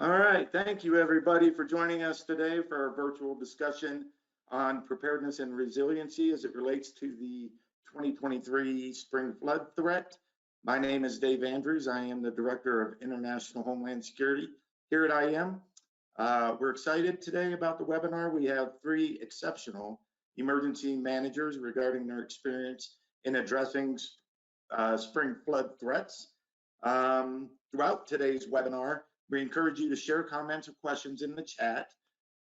All right, thank you everybody for joining us today for our virtual discussion on preparedness and resiliency as it relates to the 2023 spring flood threat. My name is Dave Andrews. I am the Director of International Homeland Security here at IEM. We're excited today about the webinar. We have three exceptional emergency managers regarding their experience in addressing spring flood threats. Throughout today's webinar, we encourage you to share comments or questions in the chat.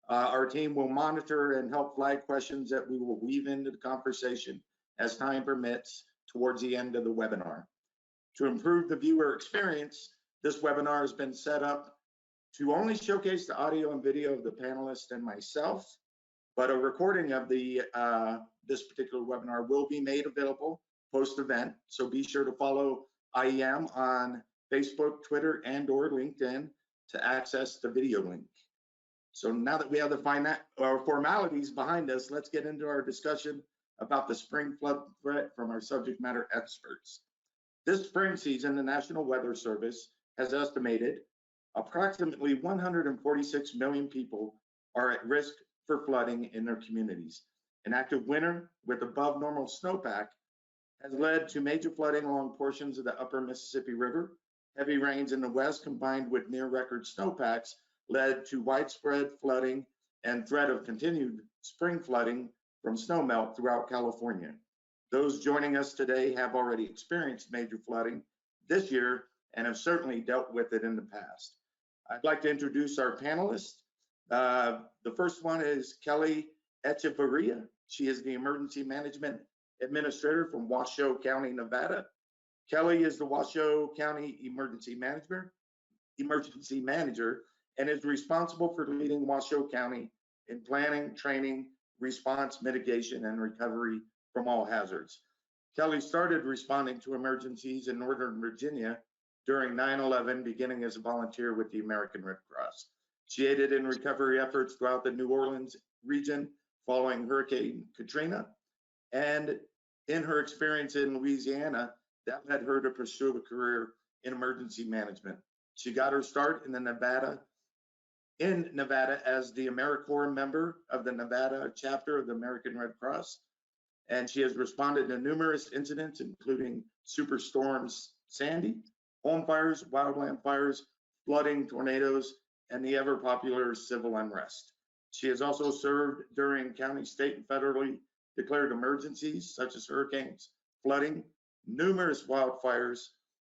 Our team will monitor and help flag questions that we will weave into the conversation as time permits towards the end of the webinar. To improve the viewer experience, this webinar has been set up to only showcase the audio and video of the panelists and myself, but a recording of this particular webinar will be made available post-event, so be sure to follow IEM on Facebook, Twitter, and/or LinkedIn to access the video link. So now that we have the formalities behind us, let's get into our discussion about the spring flood threat from our subject matter experts. This spring season, the National Weather Service has estimated approximately 146 million people are at risk for flooding in their communities. An active winter with above normal snowpack has led to major flooding along portions of the upper Mississippi River. Heavy rains in the west combined with near record snowpacks led to widespread flooding and threat of continued spring flooding from snowmelt throughout California. Those joining us today have already experienced major flooding this year and have certainly dealt with it in the past. I'd like to introduce our panelists. The first one is Kelly Echevarria. She is the Emergency Management Administrator from Washoe County, Nevada. Kelly is the Washoe County Emergency Manager and is responsible for leading Washoe County in planning, training, response, mitigation, and recovery from all hazards. Kelly started responding to emergencies in Northern Virginia during 9/11, beginning as a volunteer with the American Red Cross. She aided in recovery efforts throughout the New Orleans region following Hurricane Katrina, and in her experience in Louisiana, that led her to pursue a career in emergency management. She got her start in Nevada as the AmeriCorps member of the Nevada chapter of the American Red Cross, and she has responded to numerous incidents, including Superstorm Sandy, home fires, wildland fires, flooding, tornadoes, and the ever popular civil unrest. She has also served during county, state, and federally declared emergencies such as hurricanes, flooding, numerous wildfires,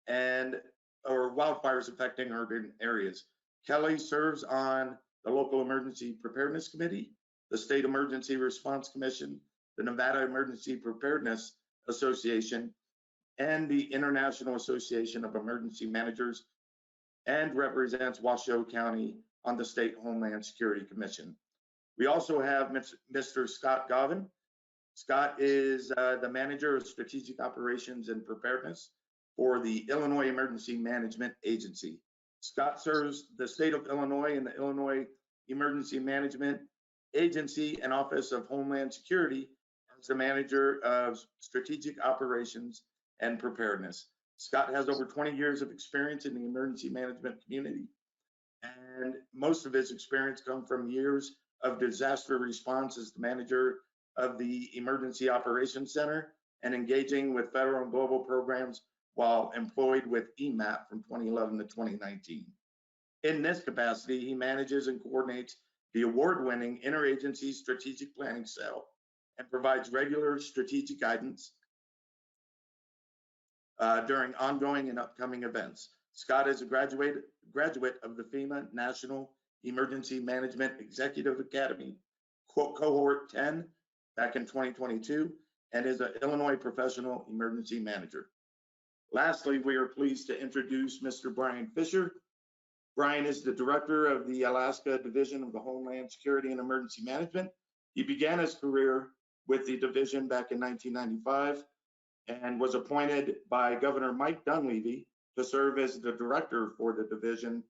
or wildfires affecting urban areas. Kelly serves on the local Emergency Preparedness Committee, the State Emergency Response Commission, the Nevada Emergency Preparedness Association, and the International Association of Emergency Managers, and represents Washoe County on the State Homeland Security Commission. We also have Mr. Scott Govan. Scott is the Manager of Strategic Operations and Preparedness for the Illinois Emergency Management Agency. Scott serves the state of Illinois in the Illinois Emergency Management Agency and Office of Homeland Security as the Manager of Strategic Operations and Preparedness. Scott has over 20 years of experience in the emergency management community, and most of his experience comes from years of disaster response as the manager of the Emergency Operations Center and engaging with federal and global programs while employed with EMAP from 2011 to 2019. In this capacity, he manages and coordinates the award-winning Interagency Strategic Planning Cell and provides regular strategic guidance during ongoing and upcoming events. Scott is a graduate of the FEMA National Emergency Management Executive Academy, cohort 10, back in 2022, and is an Illinois Professional Emergency Manager. Lastly, we are pleased to introduce Mr. Brian Fisher. Brian is the Director of the Alaska Division of the Homeland Security and Emergency Management. He began his career with the division back in 1995 and was appointed by Governor Mike Dunleavy to serve as the director for the division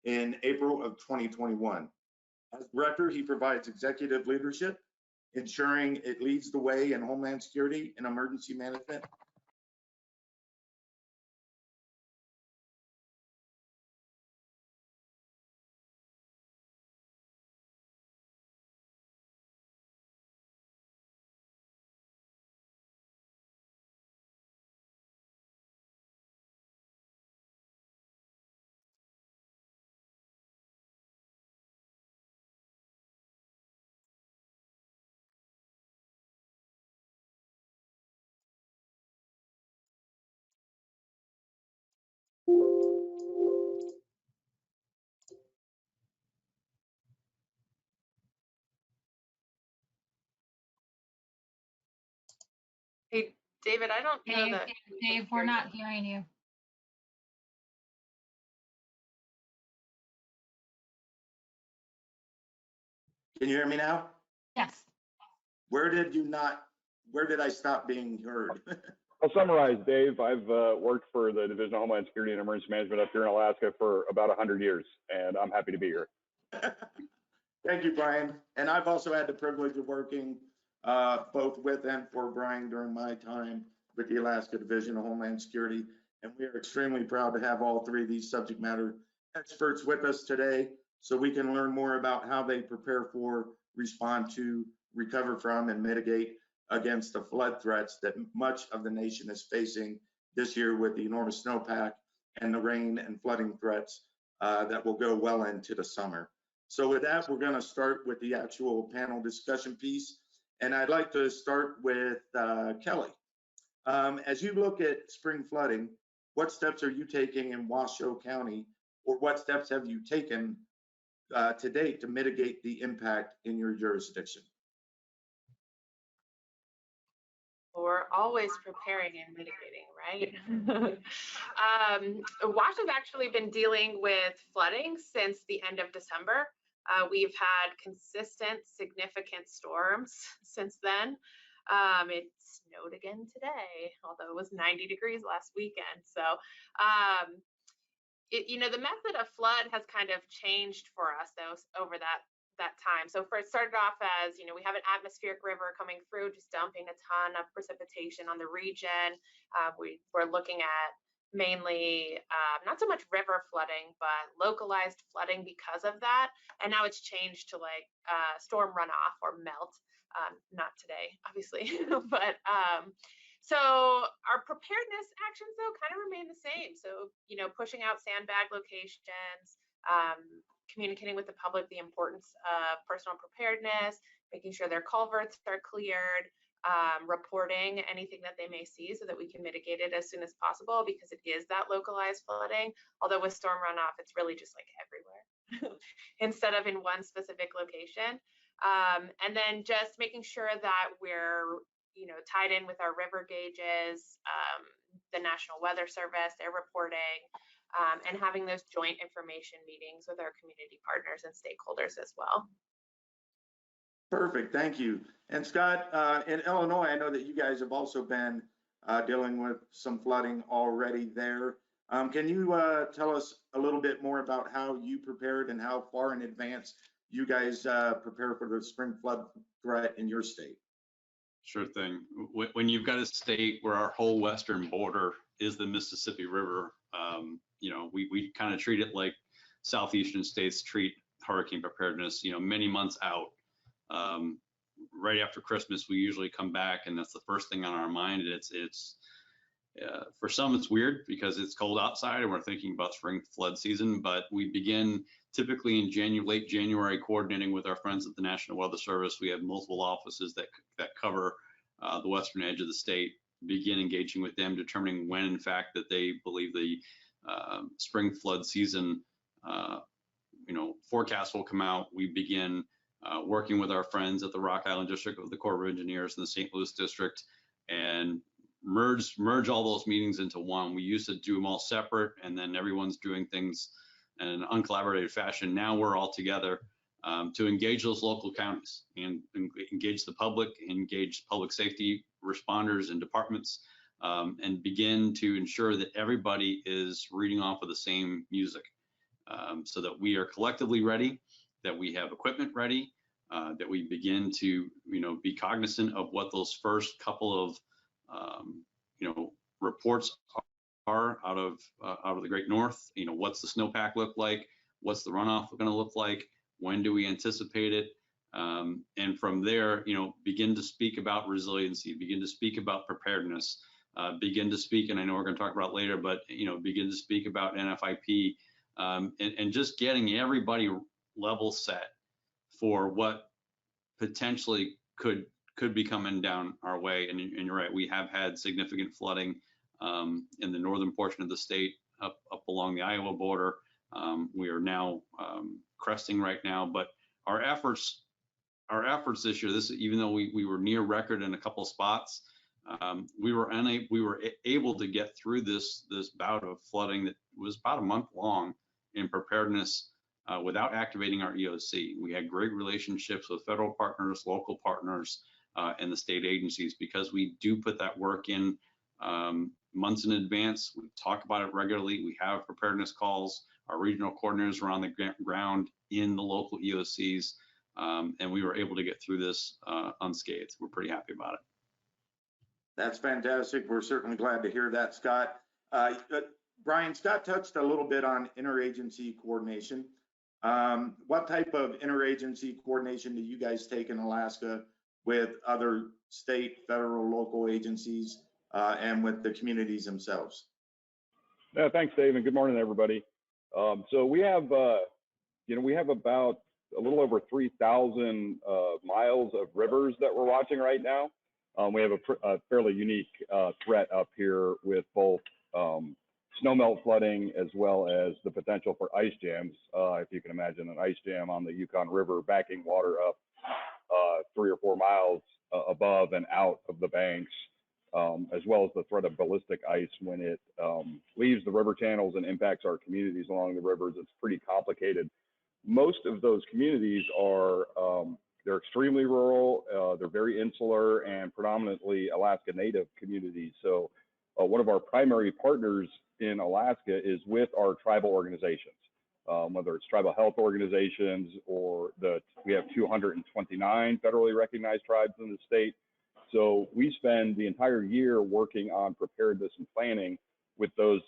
in April of 2021. As director, he provides executive leadership, ensuring it leads the way in Homeland Security and emergency management Hey, David, I don't know Dave, that. Dave, we're not hearing you. Can you hear me now? Yes. Where did I stop being heard? I'll summarize, Dave. I've worked for the Division of Homeland Security and Emergency Management up here in Alaska for about 100 years, and I'm happy to be here. Thank you, Brian. And I've also had the privilege of working both with and for Brian during my time with the Alaska Division of Homeland Security. And we are extremely proud to have all three of these subject matter experts with us today so we can learn more about how they prepare for, respond to, recover from, and mitigate against the flood threats that much of the nation is facing this year with the enormous snowpack and the rain and flooding threats that will go well into the summer. So with that, we're going to start with the actual panel discussion piece. And I'd like to start with Kelly. As you look at spring flooding, what steps are you taking in Washoe County, or what steps have you taken to date to mitigate the impact in your jurisdiction? We're always preparing and mitigating, right? Washoe's actually been dealing with flooding since the end of December. We've had consistent, significant storms since then. It snowed again today, although it was 90 degrees last weekend. So, the method of flood has kind of changed for us though over that time. So first started off as, we have an atmospheric river coming through, just dumping a ton of precipitation on the region. We're looking at mainly not so much river flooding, but localized flooding because of that. And now it's changed to like storm runoff or melt. Not today, obviously, but so our preparedness actions though kind of remain the same. So, pushing out sandbag locations, communicating with the public the importance of personal preparedness, making sure their culverts are cleared, reporting anything that they may see so that we can mitigate it as soon as possible because it is that localized flooding. Although with storm runoff, it's really just like everywhere instead of in one specific location. And then just making sure that we're, tied in with our river gauges, the National Weather Service, their reporting, and having those joint information meetings with our community partners and stakeholders as well. Perfect, thank you. And Scott, in Illinois, I know that you guys have also been dealing with some flooding already there. Can you tell us a little bit more about how you prepared and how far in advance you guys prepare for the spring flood threat in your state? Sure thing. When you've got a state where our whole western border is the Mississippi River, we kind of treat it like southeastern states treat hurricane preparedness, many months out. Right after Christmas, we usually come back, and that's the first thing on our mind. For some, it's weird because it's cold outside and we're thinking about spring flood season, but we begin typically in late January coordinating with our friends at the National Weather Service. We have multiple offices that cover the western edge of the state, begin engaging with them, determining when, in fact, that they believe the spring flood season forecast will come out. We begin working with our friends at the Rock Island District of the Corps of Engineers and the St. Louis District and merge all those meetings into one. We used to do them all separate, and then everyone's doing things in an uncollaborated fashion. Now we're all together to engage those local counties and engage the public, engage public safety responders and departments, and begin to ensure that everybody is reading off of the same music, so that we are collectively ready, that we have equipment ready, that we begin to be cognizant of what those first couple of reports are out of the Great North. What's the snowpack look like? What's the runoff going to look like? When do we anticipate it? And from there, begin to speak about resiliency, begin to speak about preparedness, begin to speak, and I know we're going to talk about later, but begin to speak about NFIP, and just getting everybody level set for what potentially could be coming down our way. And you're right, we have had significant flooding in the northern portion of the state up along the Iowa border. We are now cresting right now, but our efforts this year, even though we were near record in a couple of spots, we were able to get through this bout of flooding that was about a month long in preparedness without activating our EOC. We had great relationships with federal partners, local partners, and the state agencies, because we do put that work in months in advance. We talk about it regularly. We have preparedness calls. Our regional coordinators are on the ground in the local EOCs, and we were able to get through this unscathed. We're pretty happy about it. That's fantastic. We're certainly glad to hear that, Scott. Brian, Scott touched a little bit on interagency coordination. What type of interagency coordination do you guys take in Alaska with other state, federal, local agencies, and with the communities themselves? Yeah, thanks, Dave, and good morning, everybody. So we have, we have about a little over 3,000 miles of rivers that we're watching right now. We have a fairly unique threat up here with both snowmelt flooding as well as the potential for ice jams. If you can imagine an ice jam on the Yukon River backing water up 3 or 4 miles above and out of the banks, as well as the threat of ballistic ice when it leaves the river channels and impacts our communities along the rivers. It's pretty complicated. Most of those communities are, they're extremely rural, they're very insular and predominantly Alaska Native communities. So one of our primary partners in Alaska is with our tribal organizations, whether it's tribal health organizations or we have 229 federally recognized tribes in the state. So we spend the entire year working on preparedness and planning with those,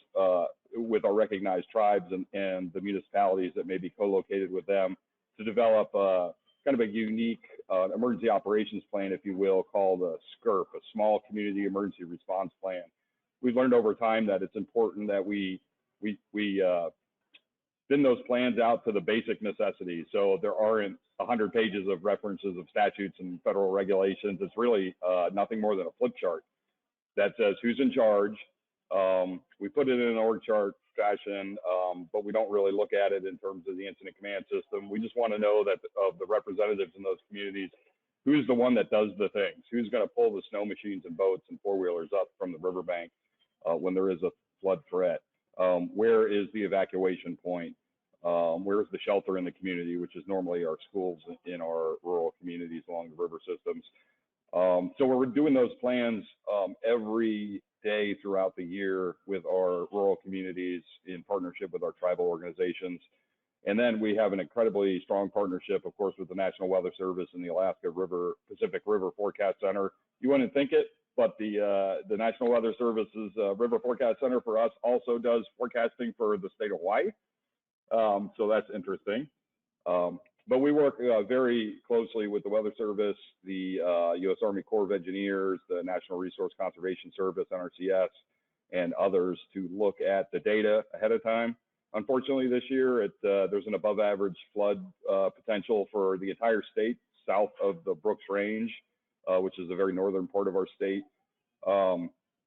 with our recognized tribes and the municipalities that may be co-located with them to develop kind of a unique emergency operations plan, if you will, called a SCRP, a Small Community Emergency Response Plan. We've learned over time that it's important that we thin those plans out to the basic necessities. So there aren't 100 pages of references of statutes and federal regulations. It's really nothing more than a flip chart that says who's in charge. We put it in an org chart fashion, but we don't really look at it in terms of the incident command system. We just want to know that of the representatives in those communities, who's the one that does the things, who's going to pull the snow machines and boats and four-wheelers up from the riverbank when there is a flood threat. Where is the evacuation point? Where's the shelter in the community, which is normally our schools in our rural communities along the river systems. So we're doing those plans every day throughout the year with our rural communities in partnership with our tribal organizations. And then we have an incredibly strong partnership, of course, with the National Weather Service and the Alaska Pacific River Forecast Center. You wouldn't think it, but the National Weather Service's River Forecast Center for us also does forecasting for the state of Hawaii. So that's interesting. But we work very closely with the Weather Service, the U.S. Army Corps of Engineers, the National Resource Conservation Service, NRCS, and others to look at the data ahead of time. Unfortunately, this year, there's an above average flood potential for the entire state south of the Brooks Range, which is a very northern part of our state.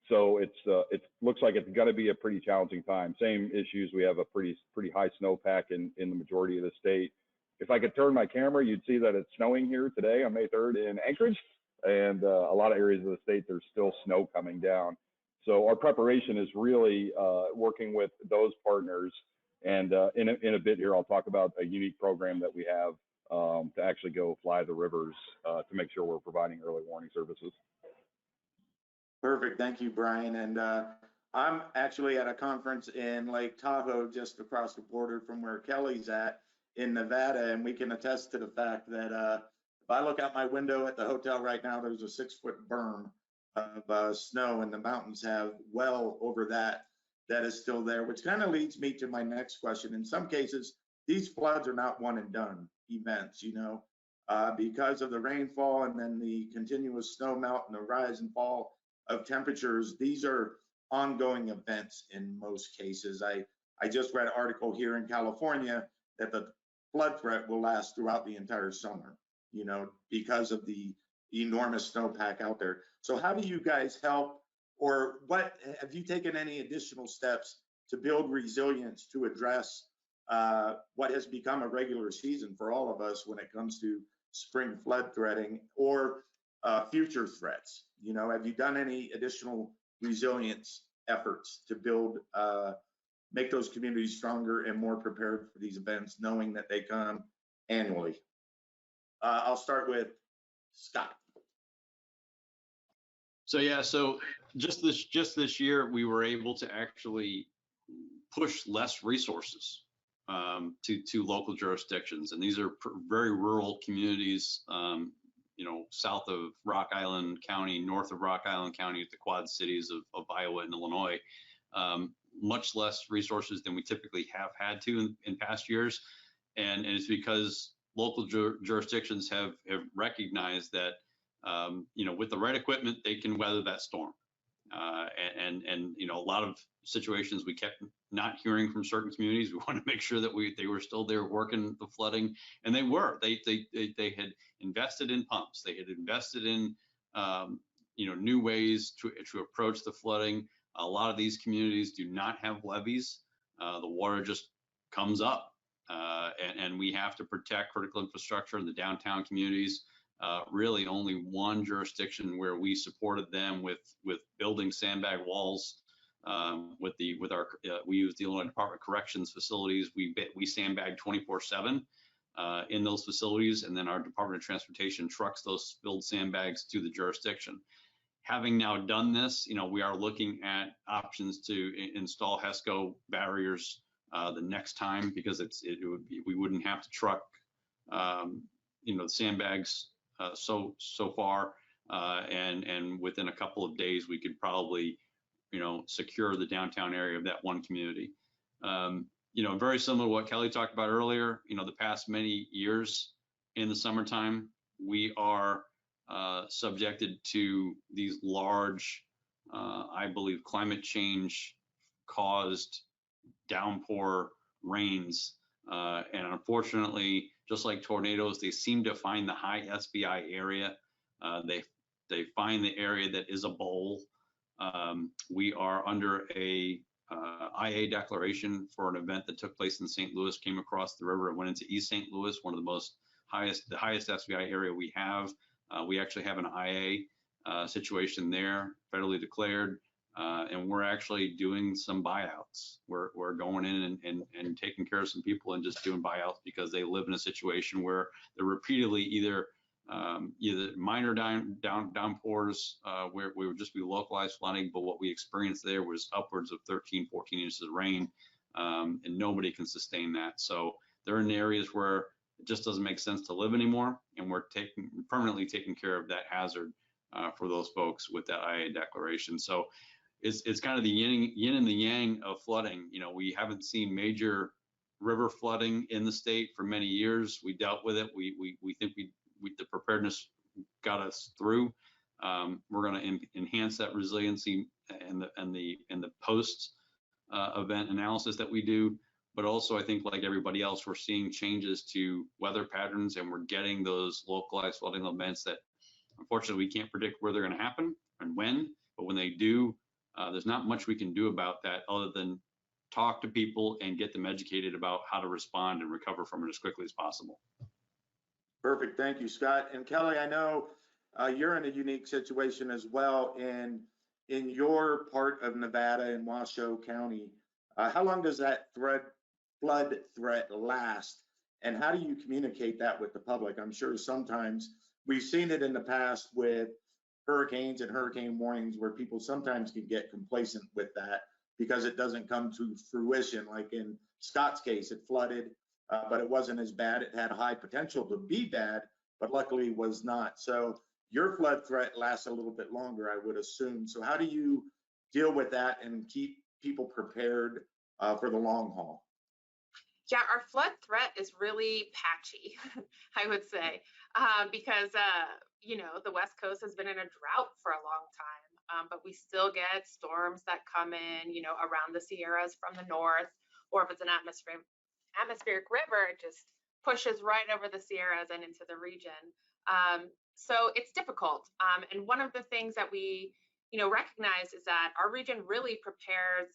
So it looks like it's going to be a pretty challenging time. Same issues. We have a pretty high snowpack in the majority of the state. If I could turn my camera, you'd see that it's snowing here today on May 3rd in Anchorage, and a lot of areas of the state, there's still snow coming down. So our preparation is really working with those partners. And in a bit here, I'll talk about a unique program that we have to actually go fly the rivers to make sure we're providing early warning services. Perfect. Thank you, Brian. And I'm actually at a conference in Lake Tahoe, just across the border from where Kelly's at in Nevada. And we can attest to the fact that if I look out my window at the hotel right now, there's a 6-foot berm of snow, and the mountains have well over that is still there, which kind of leads me to my next question. In some cases, these floods are not one and done events, because of the rainfall and then the continuous snow melt and the rise and fall of temperatures. These are ongoing events in most cases. I just read an article here in California that the flood threat will last throughout the entire summer, because of the enormous snowpack out there. So how do you guys help, or what have you taken any additional steps to build resilience to address what has become a regular season for all of us when it comes to spring flood threatening, or future threats? You know, have you done any additional resilience efforts to build, make those communities stronger and more prepared for these events, knowing that they come annually? I'll start with Scott. So yeah, so just this year, we were able to actually push less resources to local jurisdictions, and these are very rural communities. You know, south of Rock Island County, north of Rock Island County, at the Quad Cities of Iowa and Illinois. Much less resources than we typically have had to in past years, and it's because local jurisdictions have recognized that you know, with the right equipment, they can weather that storm. And you know, a lot of situations we kept not hearing from certain communities. We want to make sure that they were still there working the flooding, and they were. They had invested in pumps. They had invested in you know, new ways to approach the flooding. A lot of these communities do not have levees. The water just comes up, and we have to protect critical infrastructure in the downtown communities. Really only one jurisdiction where we supported them with building sandbag walls. We use the Illinois Department of Corrections facilities. We sandbag 24/7 in those facilities, and then our Department of Transportation trucks those filled sandbags to the jurisdiction. Having now done this, you know, we are looking at options to install HESCO barriers the next time, because we wouldn't have to truck you know, the sandbags so far, and within a couple of days we could probably, you know, secure the downtown area of that one community. You know, very similar to what Kelly talked about earlier. You know, the past many years in the summertime, we are subjected to these large, I believe, climate change caused downpour rains, and unfortunately, just like tornadoes, they seem to find the high SPI area. They find the area that is a bowl. We are under a IA declaration for an event that took place in St. Louis, came across the river and went into East St. Louis, one of the highest SPI area we have. We actually have an IA situation there, federally declared, and we're actually doing some buyouts. We're going in and taking care of some people and just doing buyouts because they live in a situation where they're repeatedly either minor downpours where we would just be localized flooding, but what we experienced there was upwards of 13, 14 inches of rain, and nobody can sustain that. So they're in areas where it just doesn't make sense to live anymore, and we're permanently taking care of that hazard for those folks with that IA declaration. So it's kind of the yin and the yang of flooding. You know, we haven't seen major river flooding in the state for many years. We dealt with it. We think the preparedness got us through. We're going to enhance that resiliency and the post event analysis that we do. But also, I think, like everybody else, we're seeing changes to weather patterns, and we're getting those localized flooding events that, unfortunately, we can't predict where they're going to happen and when. But when they do, there's not much we can do about that other than talk to people and get them educated about how to respond and recover from it as quickly as possible. Perfect. Thank you, Scott. And Kelly, I know you're in a unique situation as well. And in your part of Nevada in Washoe County, how long does that flood threat last? And how do you communicate that with the public? I'm sure sometimes we've seen it in the past with hurricanes and hurricane warnings where people sometimes can get complacent with that because it doesn't come to fruition. Like in Scott's case, it flooded, but it wasn't as bad. It had high potential to be bad, but luckily was not. So your flood threat lasts a little bit longer, I would assume. So how do you deal with that and keep people prepared for the long haul? Yeah, our flood threat is really patchy, I would say, because, you know, the West Coast has been in a drought for a long time, but we still get storms that come in, you know, around the Sierras from the north, or if it's an atmospheric river, it just pushes right over the Sierras and into the region. So it's difficult. And one of the things that we, you know, recognize is that our region really prepares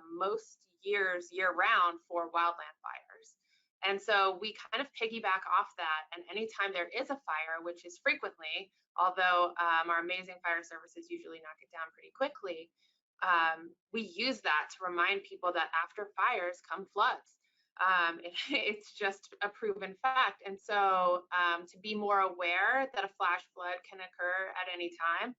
most years, year round, for wildland fires. And so we kind of piggyback off that. And anytime there is a fire, which is frequently, although our amazing fire services usually knock it down pretty quickly, we use that to remind people that after fires come floods. It's just a proven fact. And so to be more aware that a flash flood can occur at any time.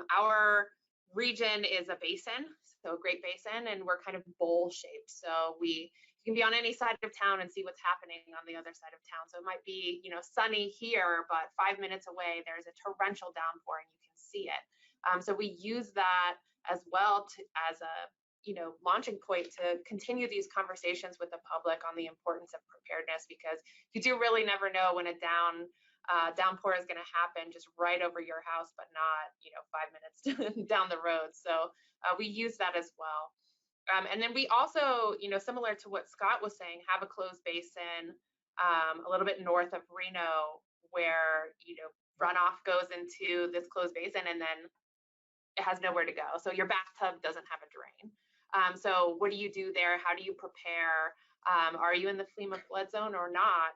Our region is a basin, so a Great Basin, and we're kind of bowl shaped. So you can be on any side of town and see what's happening on the other side of town. So it might be, sunny here, but 5 minutes away, there's a torrential downpour and you can see it. So we use that as well as a, launching point to continue these conversations with the public on the importance of preparedness, because you do really never know when a downpour is going to happen just right over your house, but not, 5 minutes down the road. So we use that as well. And then we also, similar to what Scott was saying, have a closed basin a little bit north of Reno where, runoff goes into this closed basin and then it has nowhere to go. So your bathtub doesn't have a drain. So what do you do there? How do you prepare? Are you in the FEMA flood zone or not?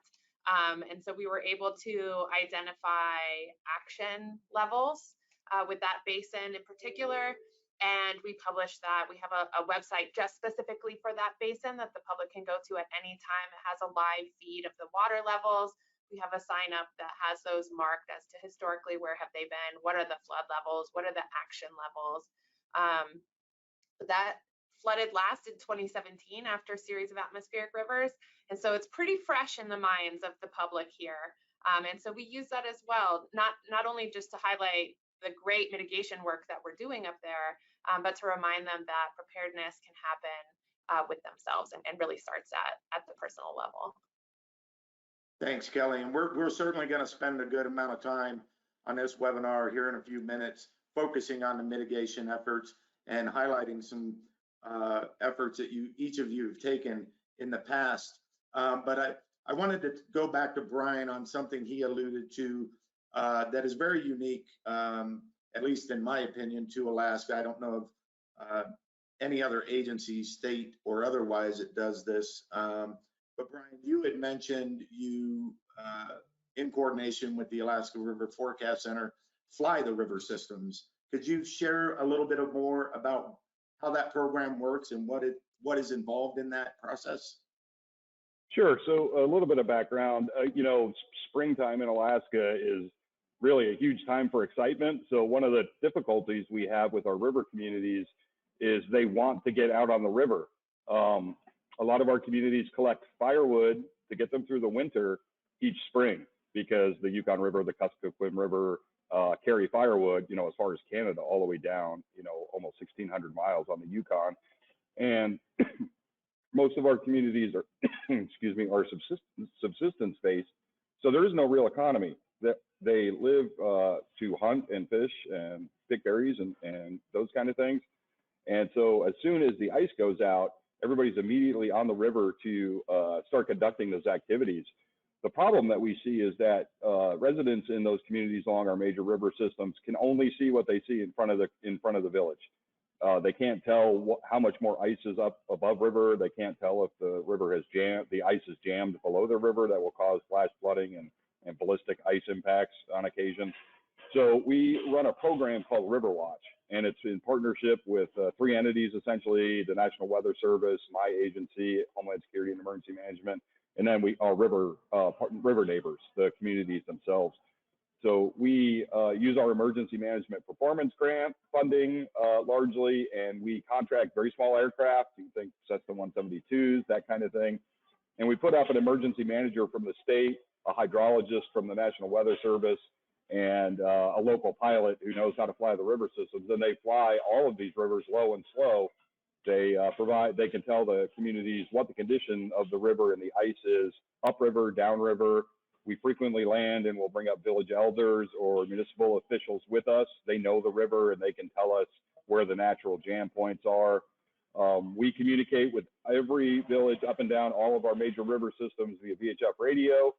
And so we were able to identify action levels with that basin in particular. And we publish that. We have a website just specifically for that basin that the public can go to at any time. It has a live feed of the water levels. We have a sign up that has those marked as to historically where have they been, what are the flood levels, what are the action levels. That flooded last in 2017 after a series of atmospheric rivers. And so it's pretty fresh in the minds of the public here. And so we use that as well, not only just to highlight the great mitigation work that we're doing up there, but to remind them that preparedness can happen with themselves and really starts at the personal level. Thanks, Kelly. And we're certainly going to spend a good amount of time on this webinar here in a few minutes, focusing on the mitigation efforts and highlighting some efforts that each of you have taken in the past. But I wanted to go back to Brian on something he alluded to that is very unique, at least in my opinion, to Alaska. I don't know of any other agency, state or otherwise, that does this. But Brian, you had mentioned you, in coordination with the Alaska River Forecast Center, fly the river systems. Could you share a little bit more about how that program works and what is involved in that process? Sure. So a little bit of background. Springtime in Alaska is really a huge time for excitement. So one of the difficulties we have with our river communities is they want to get out on the river. A lot of our communities collect firewood to get them through the winter each spring, because the Yukon River, the Kuskokwim River carry firewood, as far as Canada, all the way down, almost 1,600 miles on the Yukon. And most of our communities are, are subsistence based. So there is no real economy. They live to hunt and fish and pick berries and those kind of things. And so as soon as the ice goes out, everybody's immediately on the river to start conducting those activities. The problem that we see is that residents in those communities along our major river systems can only see what they see in front of the village. They can't tell how much more ice is up above river. They can't tell if the ice is jammed below the river that will cause flash flooding and ballistic ice impacts on occasion. So we run a program called River Watch, and it's in partnership with 3 entities, essentially: the National Weather Service, my agency, Homeland Security and Emergency Management, and then our river neighbors, the communities themselves. So we use our emergency management performance grant funding largely, and we contract very small aircraft. You can think Cessna 172s, that kind of thing. And we put up an emergency manager from the state, a hydrologist from the National Weather Service, and a local pilot who knows how to fly the river systems. And they fly all of these rivers low and slow. They can tell the communities what the condition of the river and the ice is, upriver, downriver. We frequently land and we'll bring up village elders or municipal officials with us. They know the river and they can tell us where the natural jam points are. We communicate with every village up and down all of our major river systems via VHF radio.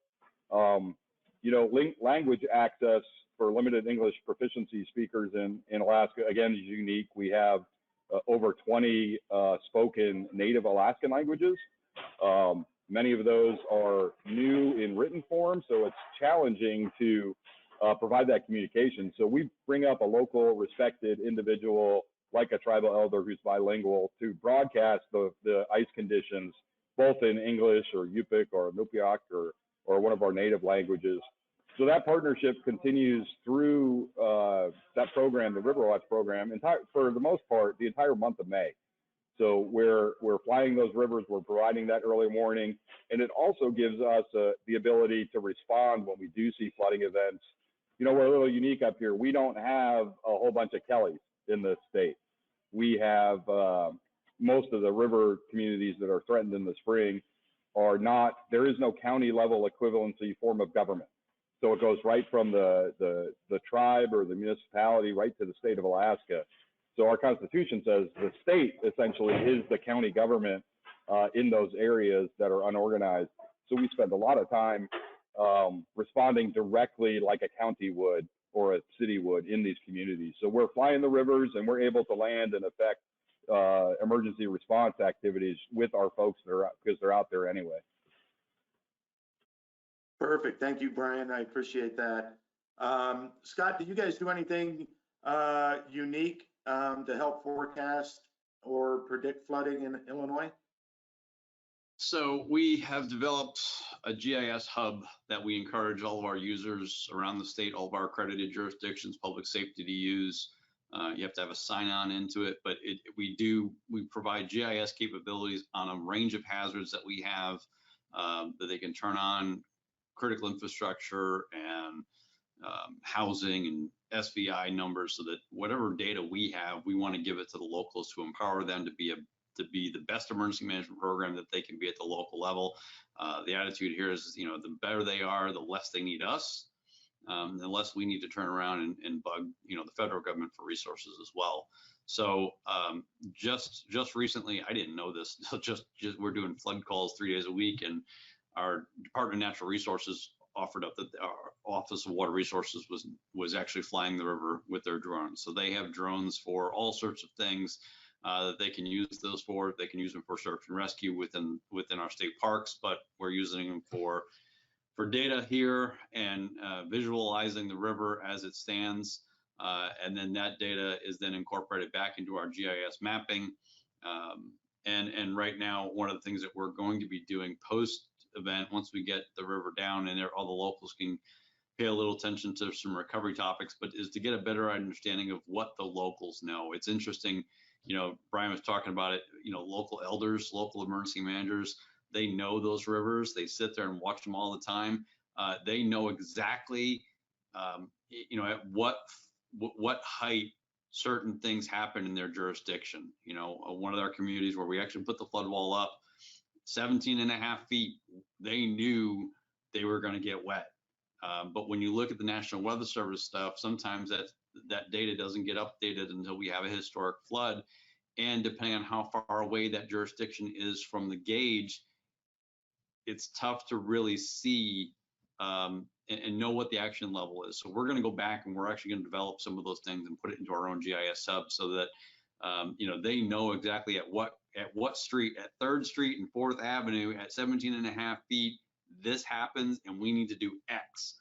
Language access for limited English proficiency speakers in Alaska, again, is unique. We have over 20 spoken native Alaskan languages. Many of those are new in written form, so it's challenging to provide that communication. So we bring up a local respected individual like a tribal elder who's bilingual to broadcast the ice conditions, both in English or Yupik or Nupiaq or one of our native languages. So that partnership continues through that program, the Riverwatch program, for the most part, the entire month of May. So we're flying those rivers, we're providing that early warning, and it also gives us the ability to respond when we do see flooding events. You know, we're a little unique up here. We don't have a whole bunch of Kellys in the state. We have most of the river communities that are threatened in the spring are not, there is no county level equivalency form of government. So it goes right from the tribe or the municipality right to the state of Alaska. So our Constitution says the state essentially is the county government in those areas that are unorganized. So we spend a lot of time responding directly like a county would or a city would in these communities. So we're flying the rivers and we're able to land and affect emergency response activities with our folks that are, because they're out there anyway. Perfect. Thank you, Brian. I appreciate that. Scott, do you guys do anything unique to help forecast or predict flooding in Illinois? So we have developed a GIS hub that we encourage all of our users around the state, all of our accredited jurisdictions, public safety to use. You have to have a sign-on into it, but we provide GIS capabilities on a range of hazards that we have that they can turn on, critical infrastructure and housing and SVI numbers, so that whatever data we have, we want to give it to the locals to empower them to be the best emergency management program that they can be at the local level. The attitude here is, you know, the better they are, the less they need us, the less we need to turn around and bug, you know, the federal government for resources as well. So just recently, I didn't know this, just we're doing flood calls 3 days a week, and our Department of Natural Resources offered up that our Office of Water Resources was actually flying the river with their drones. So they have drones for all sorts of things that they can use those for. They can use them for search and rescue within our state parks, but we're using them for data here and visualizing the river as it stands. And then that data is then incorporated back into our GIS mapping. And right now, one of the things that we're going to be doing post event, once we get the river down and all the locals can pay a little attention to some recovery topics, but is to get a better understanding of what the locals know. It's interesting, you know, Brian was talking about it, you know, local elders, local emergency managers, they know those rivers. They sit there and watch them all the time. They know exactly, you know, at what height certain things happen in their jurisdiction. You know, one of our communities where we actually put the flood wall up, 17.5 feet, they knew they were going to get wet. But when you look at the National Weather Service stuff, sometimes that data doesn't get updated until we have a historic flood. And depending on how far away that jurisdiction is from the gauge, it's tough to really see and know what the action level is. So we're going to go back and we're actually going to develop some of those things and put it into our own GIS hub so that you know, they know exactly at what street, at 3rd Street and 4th Avenue at 17.5 feet, this happens and we need to do X.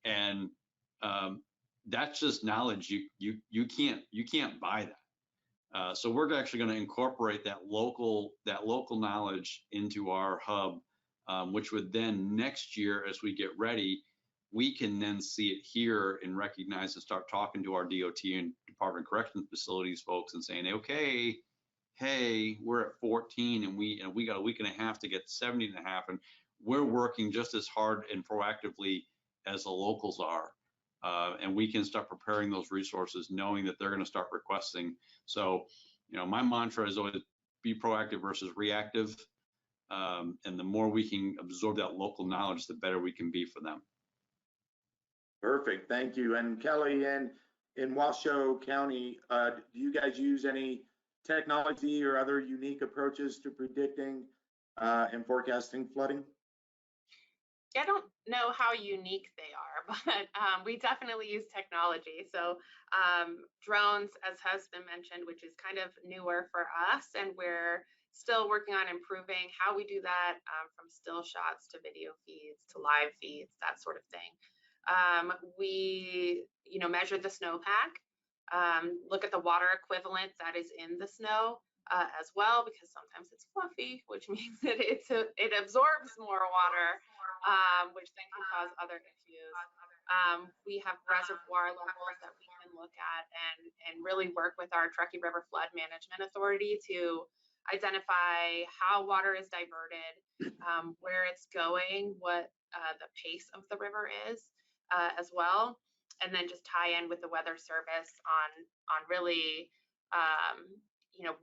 And that's just knowledge you can't buy that. So we're actually going to incorporate that local knowledge into our hub, which would then next year, as we get ready, we can then see it here and recognize and start talking to our DOT and Department of Corrections facilities folks and saying, okay, hey, we're at 14 and we got a week and a half to get 70.5, and we're working just as hard and proactively as the locals are. And we can start preparing those resources knowing that they're going to start requesting. So, you know, my mantra is always be proactive versus reactive. And the more we can absorb that local knowledge, the better we can be for them. Perfect, thank you. And Kelly, in Washoe County, do you guys use any technology or other unique approaches to predicting and forecasting flooding? I don't know how unique they are, but we definitely use technology. So drones, as has been mentioned, which is kind of newer for us, and we're still working on improving how we do that, from still shots to video feeds to live feeds, that sort of thing. We, measure the snowpack, look at the water equivalent that is in the snow as well, because sometimes it's fluffy, which means that it absorbs more water, which then can cause other issues. We have reservoir levels that we can look at and really work with our Truckee River Flood Management Authority to identify how water is diverted, where it's going, what the pace of the river is as well, and then just tie in with the Weather Service on really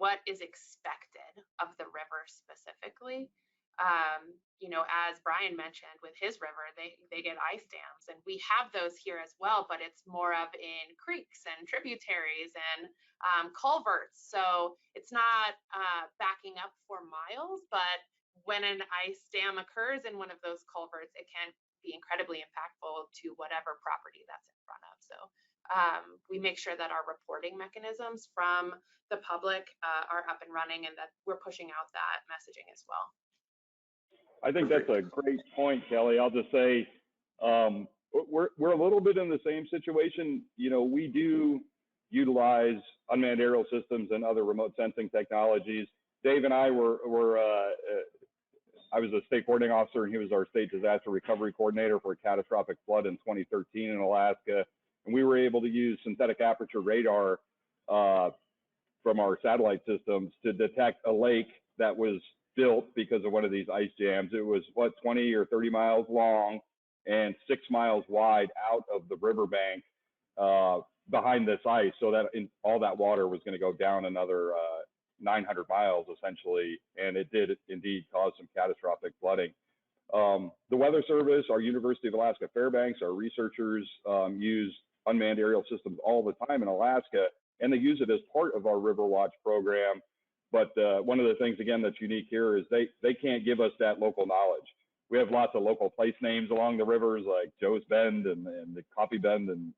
what is expected of the river specifically. As Brian mentioned with his river, they get ice dams, and we have those here as well, but it's more of in creeks and tributaries and culverts. So it's not backing up for miles, but when an ice dam occurs in one of those culverts, it can be incredibly impactful to whatever property that's in front of. So we make sure that our reporting mechanisms from the public are up and running, and that we're pushing out that messaging as well. I think that's a great point, Kelly. I'll just say we're a little bit in the same situation. We do utilize unmanned aerial systems and other remote sensing technologies. Dave and I I was a state coordinating officer, and he was our state disaster recovery coordinator for a catastrophic flood in 2013 in Alaska. And we were able to use synthetic aperture radar from our satellite systems to detect a lake that was built because of one of these ice jams. It was 20 or 30 miles long and 6 miles wide out of the riverbank behind this ice. So that all that water was going to go down another 900 miles essentially, and it did indeed cause some catastrophic flooding. The Weather Service, our University of Alaska Fairbanks, our researchers use unmanned aerial systems all the time in Alaska, and they use it as part of our River Watch program. But one of the things, again, that's unique here is they can't give us that local knowledge. We have lots of local place names along the rivers, like Joe's Bend and the Coffee Bend and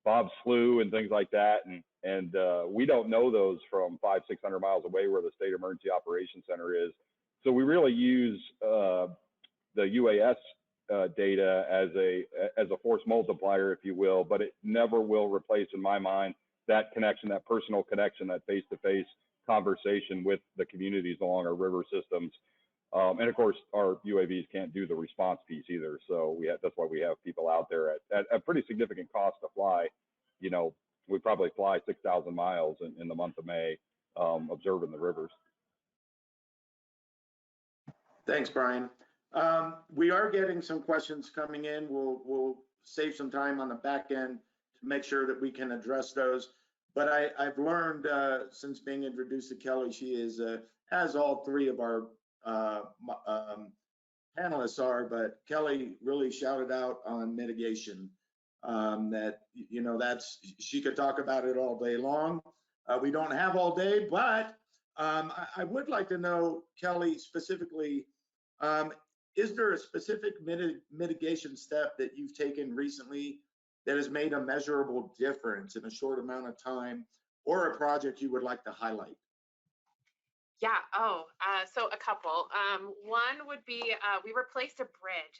Bob's Slough and things like that. And we don't know those from 500-600 miles away where the State Emergency Operations Center is. So we really use the UAS data as a force multiplier, if you will, but it never will replace, in my mind, that connection, that personal connection, that face-to-face conversation with the communities along our river systems. And of course, our UAVs can't do the response piece either. So that's why we have people out there at a pretty significant cost to fly. We probably fly 6,000 miles in the month of May, observing the rivers. Thanks, Brian. We are getting some questions coming in. We'll save some time on the back end to make sure that we can address those. But I've learned since being introduced to Kelly, she is, as all three of our panelists are, but Kelly really shouted out on mitigation. She could talk about it all day long. We don't have all day, but I would like to know, Kelly, specifically, is there a specific mitigation step that you've taken recently that has made a measurable difference in a short amount of time, or a project you would like to highlight? Yeah, so a couple. One would be we replaced a bridge.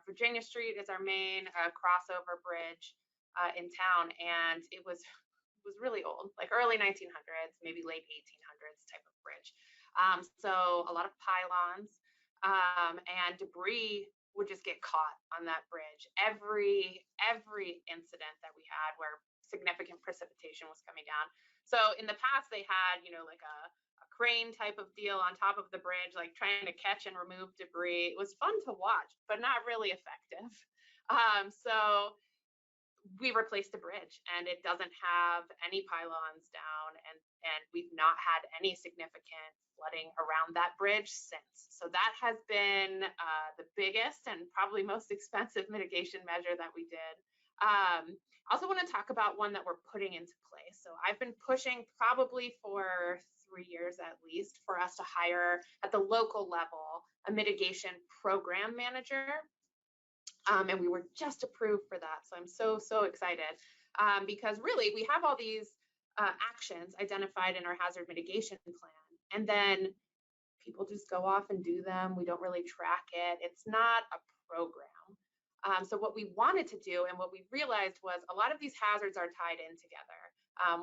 Virginia Street is our main crossover bridge in town, and it was really old, like early 1900s, maybe late 1800s type of bridge. So a lot of pylons and debris would just get caught on that bridge. Every incident that we had where significant precipitation was coming down. So in the past they had, like a crane type of deal on top of the bridge, like trying to catch and remove debris. It was fun to watch, but not really effective. So we replaced the bridge, and it doesn't have any pylons down, and we've not had any significant flooding around that bridge since. So that has been the biggest and probably most expensive mitigation measure that we did. I also want to talk about one that we're putting into place. So I've been pushing probably for 3 years at least for us to hire at the local level a mitigation program manager. And we were just approved for that. So I'm so excited because really we have all these actions identified in our hazard mitigation plan, and then people just go off and do them. We don't really track it. It's not a program. So what we wanted to do and what we realized was a lot of these hazards are tied in together.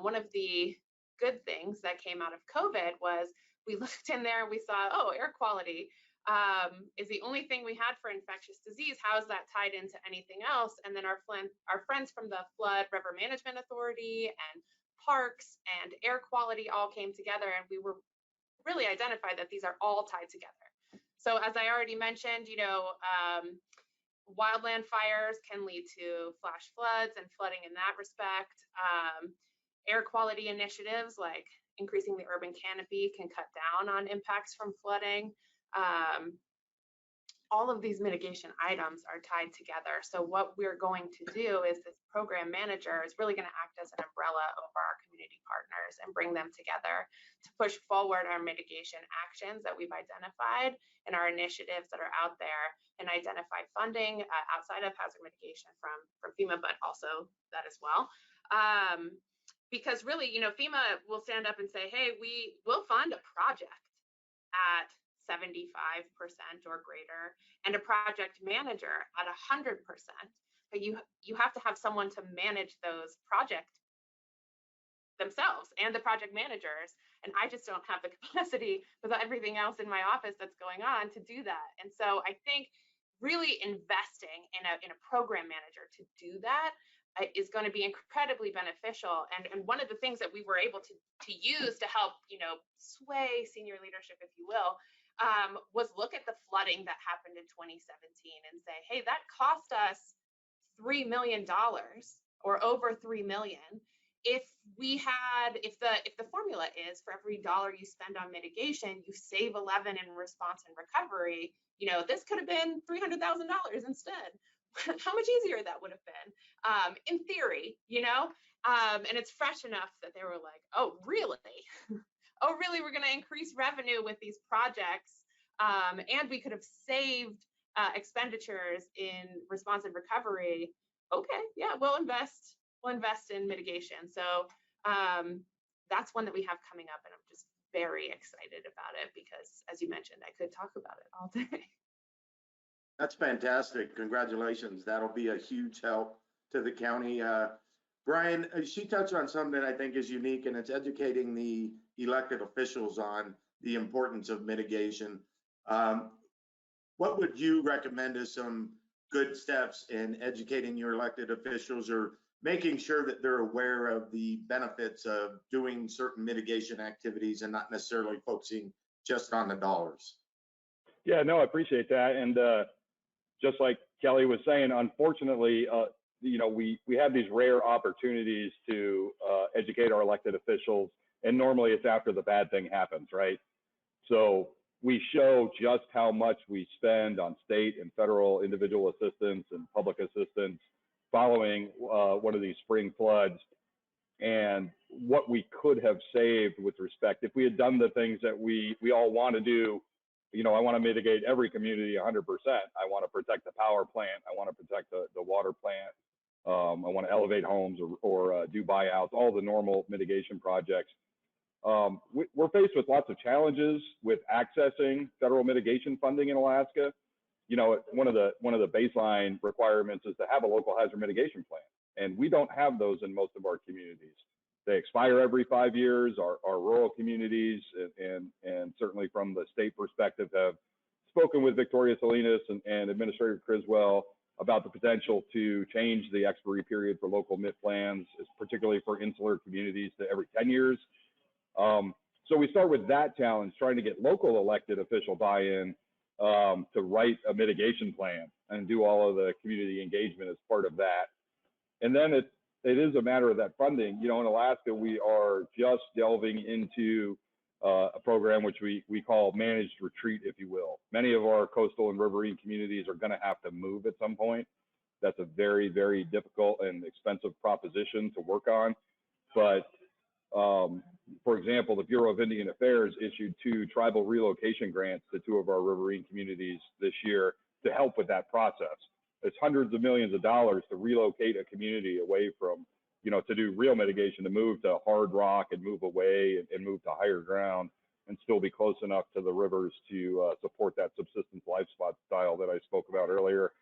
One of the good things that came out of COVID was we looked in there and we saw, oh, air quality is the only thing we had for infectious disease. How is that tied into anything else? And then our friends from the Flood River Management Authority and parks and air quality all came together, and we were really identified that these are all tied together. So as I already mentioned, wildland fires can lead to flash floods and flooding in that respect. Air quality initiatives like increasing the urban canopy can cut down on impacts from flooding. All of these mitigation items are tied together. So what we're going to do is this program manager is really going to act as an umbrella over our community partners and bring them together to push forward our mitigation actions that we've identified and our initiatives that are out there, and identify funding outside of hazard mitigation from FEMA, but also that as well. Because really, FEMA will stand up and say, hey, we will fund a project at 75% or greater, and a project manager at 100%. But you have to have someone to manage those projects themselves and the project managers. And I just don't have the capacity with everything else in my office that's going on to do that. And so I think really investing in a program manager to do that is going to be incredibly beneficial. And one of the things that we were able to use to help, sway senior leadership, if you will, was look at the flooding that happened in 2017 and say, hey, that cost us $3 million or over $3 million. If the formula is for every dollar you spend on mitigation, you save 11 in response and recovery, this could have been $300,000 instead. How much easier that would have been, in theory, and it's fresh enough that they were like, oh, really? Oh, really? We're going to increase revenue with these projects, and we could have saved expenditures in response and recovery. Okay, yeah, we'll invest in mitigation. So that's one that we have coming up, and I'm just very excited about it because, as you mentioned, I could talk about it all day. That's fantastic. Congratulations. That'll be a huge help to the county. Brian, she touched on something that I think is unique, and it's educating the elected officials on the importance of mitigation. What would you recommend as some good steps in educating your elected officials or making sure that they're aware of the benefits of doing certain mitigation activities and not necessarily focusing just on the dollars? Yeah, no, I appreciate that. And just like Kelly was saying, unfortunately, we have these rare opportunities to educate our elected officials, and normally it's after the bad thing happens, right? So we show just how much we spend on state and federal individual assistance and public assistance following one of these spring floods, and what we could have saved with respect, if we had done the things that we all want to do. I want to mitigate every community 100%. I want to protect the power plant. I want to protect the water plant. I want to elevate homes or do buyouts, all the normal mitigation projects. We're faced with lots of challenges with accessing federal mitigation funding in Alaska. One of the baseline requirements is to have a local hazard mitigation plan, and we don't have those in most of our communities. They expire every 5 years. Our rural communities and certainly from the state perspective have spoken with Victoria Salinas and Administrator Criswell about the potential to change the expiry period for local MIT plans, particularly for insular communities, to every 10 years. So we start with that challenge, trying to get local elected official buy-in to write a mitigation plan and do all of the community engagement as part of that. And then it is a matter of that funding. In Alaska, we are just delving into a program which we call managed retreat, if you will. Many of our coastal and riverine communities are going to have to move at some point. That's a very, very difficult and expensive proposition to work on. But for example, the Bureau of Indian Affairs issued 2 tribal relocation grants to 2 of our riverine communities this year to help with that process. It's hundreds of millions of dollars to relocate a community away from, to do real mitigation, to move to hard rock and move away and move to higher ground. and still be close enough to the rivers to support that subsistence lifestyle that I spoke about earlier.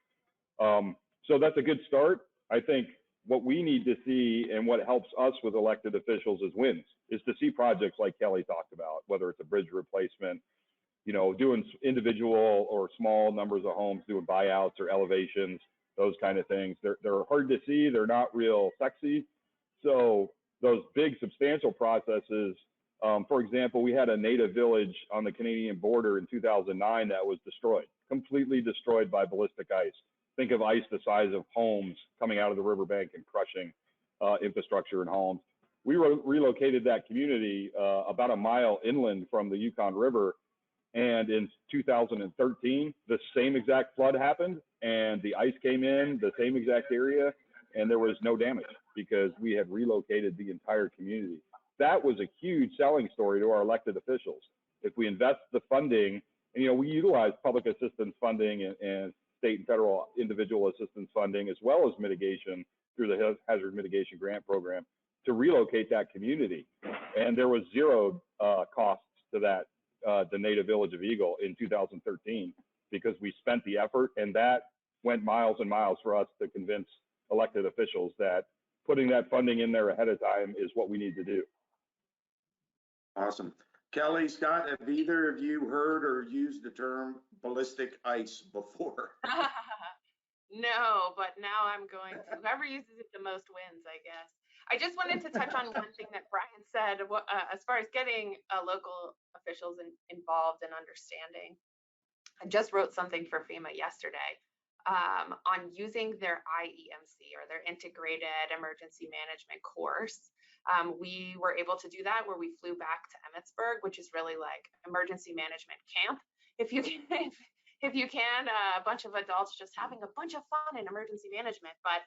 So that's a good start. I think what we need to see and what helps us with elected officials is wins, is to see projects like Kelly talked about, whether it's a bridge replacement, you know, doing individual or small numbers of homes, doing buyouts or elevations, those kind of things. They're hard to see. They're not real sexy. So those big substantial processes, for example, we had a native village on the Canadian border in 2009 that was destroyed, completely destroyed by ballistic ice. Think of ice the size of homes coming out of the riverbank and crushing infrastructure and homes. We relocated that community about a mile inland from the Yukon River. And in 2013, the same exact flood happened and the ice came in the same exact area and there was no damage because we had relocated the entire community. That was a huge selling story to our elected officials. If we invest the funding, and, you know, we utilize public assistance funding and state and federal individual assistance funding, as well as mitigation through the Hazard Mitigation Grant Program to relocate that community. And there was zero costs to that, the native village of Eagle in 2013, because we spent the effort, and that went miles and miles for us to convince elected officials that putting that funding in there ahead of time is what we need to do. Awesome. Kelly, Scott, have either of you heard or used the term ballistic ice before? No, but now I'm going to. Whoever uses it the most wins, I guess. I just wanted to touch on one thing that Brian said, as far as getting local officials involved and understanding. I just wrote something for FEMA yesterday on using their IEMC, or their Integrated Emergency Management course. We were able to do that where we flew back to Emmitsburg, which is really like emergency management camp. If you can, a bunch of adults just having a bunch of fun in emergency management. But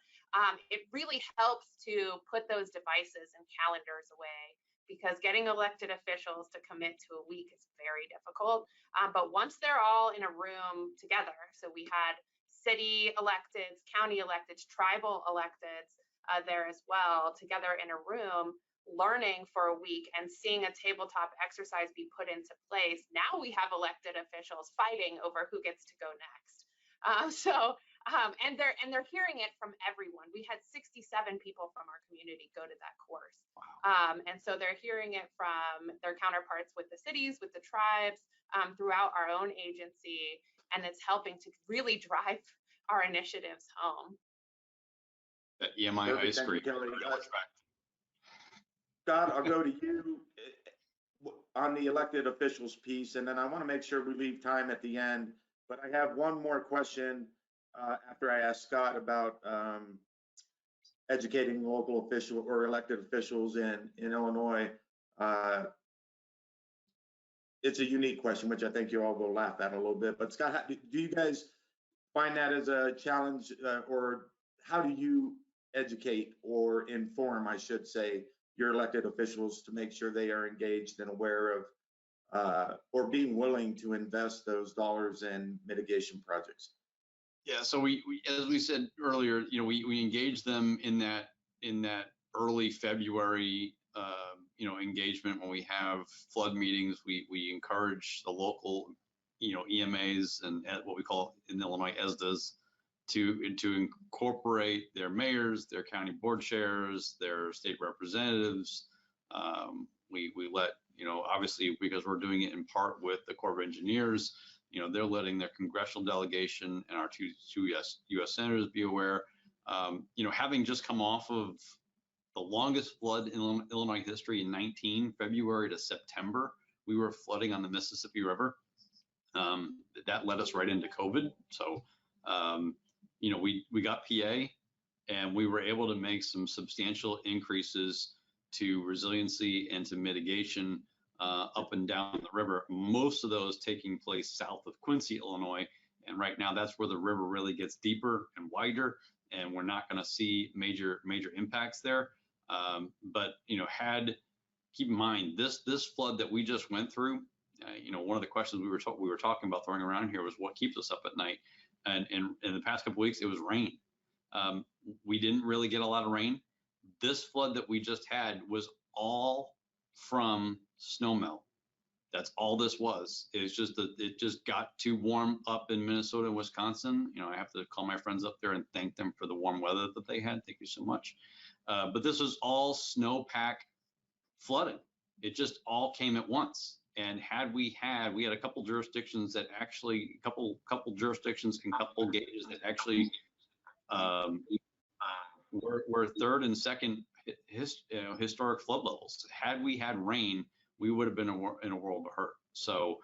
it really helps to put those devices and calendars away, because getting elected officials to commit to a week is very difficult. But once they're all in a room together, so we had city electeds, county electeds, tribal electeds there as well, together in a room, learning for a week and seeing a tabletop exercise be put into place. Now we have elected officials fighting over who gets to go next. And they're hearing it from everyone. We had 67 people from our community go to that course. Wow. And so they're hearing it from their counterparts with the cities, with the tribes, throughout our own agency, and it's helping to really drive our initiatives home. Yeah, I agree. Scott, I'll go to you on the elected officials piece, and then I want to make sure we leave time at the end. But I have one more question after I ask Scott about educating local official or elected officials in Illinois. It's a unique question, which I think you all will laugh at a little bit. But Scott, do you guys find that as a challenge, or how do you educate or inform, I should say, your elected officials to make sure they are engaged and aware of or being willing to invest those dollars in mitigation projects? Yeah, so we as we said earlier, you know, we engage them in that early February engagement when we have flood meetings. We encourage the local EMAs and what we call in Illinois ESDAs to incorporate their mayors, their county board chairs, their state representatives. We let, obviously, because we're doing it in part with the Corps of Engineers, they're letting their congressional delegation and our two U.S. senators be aware. Having just come off of the longest flood in Illinois history in February to September, we were flooding on the Mississippi River. That led us right into COVID. So, we got PA, and we were able to make some substantial increases to resiliency and to mitigation up and down the river, most of those taking place south of Quincy, Illinois. And right now, that's where the river really gets deeper and wider, and we're not going to see major impacts there. But keep in mind, this flood that we just went through, one of the questions we were talking about throwing around here was what keeps us up at night. And in the past couple of weeks, it was rain. We didn't really get a lot of rain. This flood that we just had was all from snowmelt. That's all this was. It's just that it just got too warm up in Minnesota and Wisconsin. You know, I have to call my friends up there and thank them for the warm weather that they had. Thank you so much. But this was all snowpack flooding. It just all came at once. And we had a couple jurisdictions that actually, couple jurisdictions and couple gauges that actually were third and second historic flood levels. Had we had rain, we would have been in a world of hurt. So,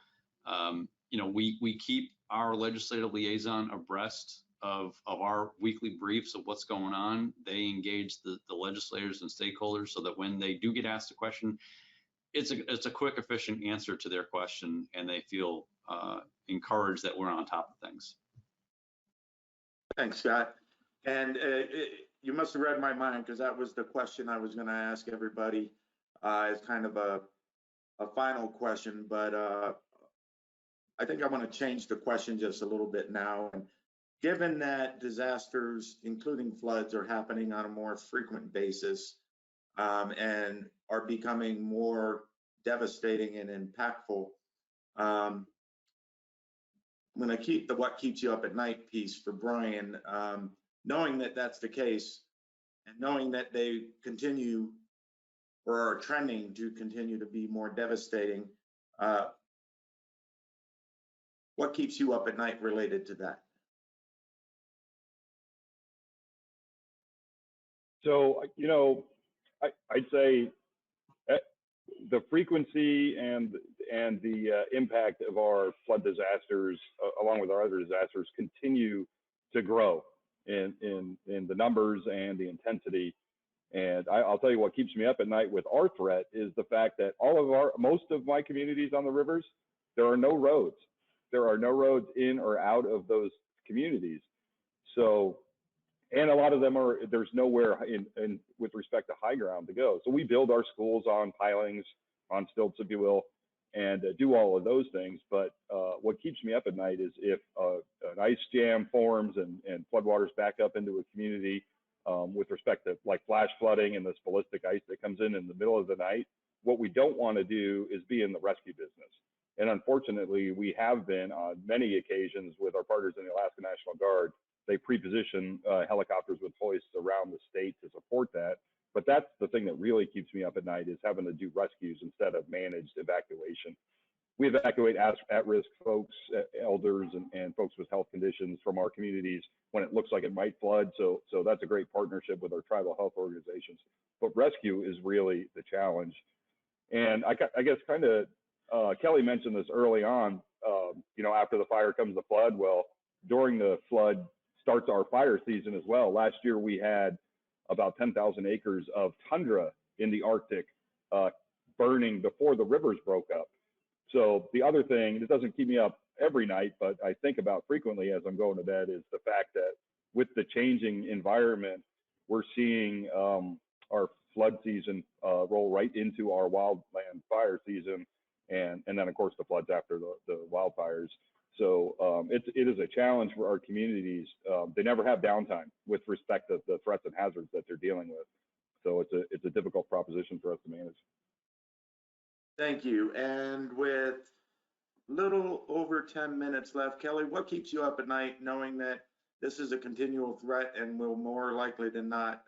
you know, we keep our legislative liaison abreast of our weekly briefs of what's going on. They engage the legislators and stakeholders so that when they do get asked a question, it's a quick, efficient answer to their question, and they feel encouraged that we're on top of things. Thanks, Scott. And you must have read my mind, because that was the question I was going to ask everybody as kind of a final question. But I think I want to change the question just a little bit now. And given that disasters, including floods, are happening on a more frequent basis and are becoming more devastating and impactful, I'm going to keep the what keeps you up at night piece for Brian. Knowing that that's the case, and knowing that they continue or are trending to continue to be more devastating, what keeps you up at night related to that? So, you know, I'd say the frequency and the impact of our flood disasters, along with our other disasters, continue to grow in the numbers and the intensity. And I'll tell you what keeps me up at night with our threat is the fact that most of my communities on the rivers, there are no roads. There are no roads in or out of those communities. So, and a lot of them there's nowhere in with respect to high ground to go. So we build our schools on pilings, on stilts, if you will, and do all of those things. But what keeps me up at night is if an ice jam forms and floodwaters back up into a community with respect to like flash flooding and this ballistic ice that comes in the middle of the night. What we don't want to do is be in the rescue business. And unfortunately, we have been on many occasions with our partners in the Alaska National Guard. They pre-position helicopters with hoists around the state to support that. But that's the thing that really keeps me up at night is having to do rescues instead of managed evacuation. We evacuate at-risk folks, elders, and folks with health conditions from our communities when it looks like it might flood. So that's a great partnership with our tribal health organizations. But rescue is really the challenge. And I guess kind of Kelly mentioned this early on, you know, after the fire comes the flood. Well, during the flood starts our fire season as well. Last year, we had about 10,000 acres of tundra in the Arctic burning before the rivers broke up. So the other thing, it doesn't keep me up every night, but I think about frequently as I'm going to bed is the fact that with the changing environment, we're seeing our flood season roll right into our wildland fire season. And then, of course, the floods after the wildfires. So it is a challenge for our communities. They never have downtime with respect to the threats and hazards that they're dealing with. So it's a difficult proposition for us to manage. Thank you. And with little over 10 minutes left, Kelly, what keeps you up at night knowing that this is a continual threat and will more likely than not